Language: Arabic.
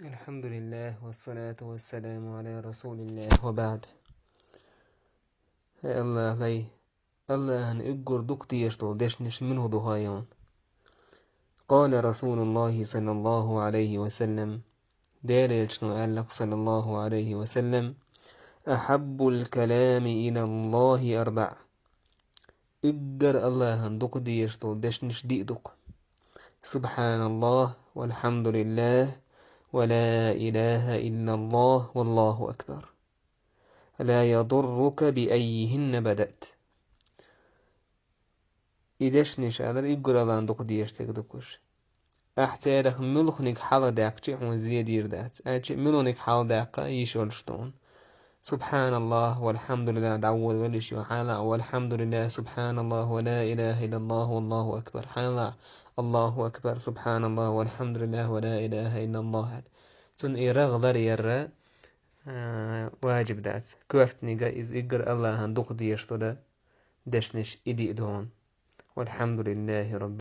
الحمد لله والصلاة والسلام على رسول الله وبعد. الله لي الله أن أجر دكتي يشتو دشنش منه ضهايان. قال رسول الله صلى الله عليه وسلم دار يشنو قال صلى الله عليه وسلم أحب الكلام إلى الله أربع. أجر الله أن دكتي يشتو دشنش ديدك سبحان الله والحمد لله ولا إله إلا الله والله أكبر لا يضرك بأيهن بدأت. إدشنش أدر إجر الله دق ديشتك دكوش أحتاج ملخنك حال داك شيء هو زيادير دات أشي ملونك حال داك يشولشتون سبحان الله والحمد لله دعوة ولش وحالا والحمد لله سبحان الله ولا إله إلا الله والله أكبر حالا الله أكبر سبحان الله والحمد لله ولا إله إلا الله تن إرغ يرى واجب دات كوفتني إز إجر الله دق ديشتو دا دشنش إدي إدون والحمد لله رب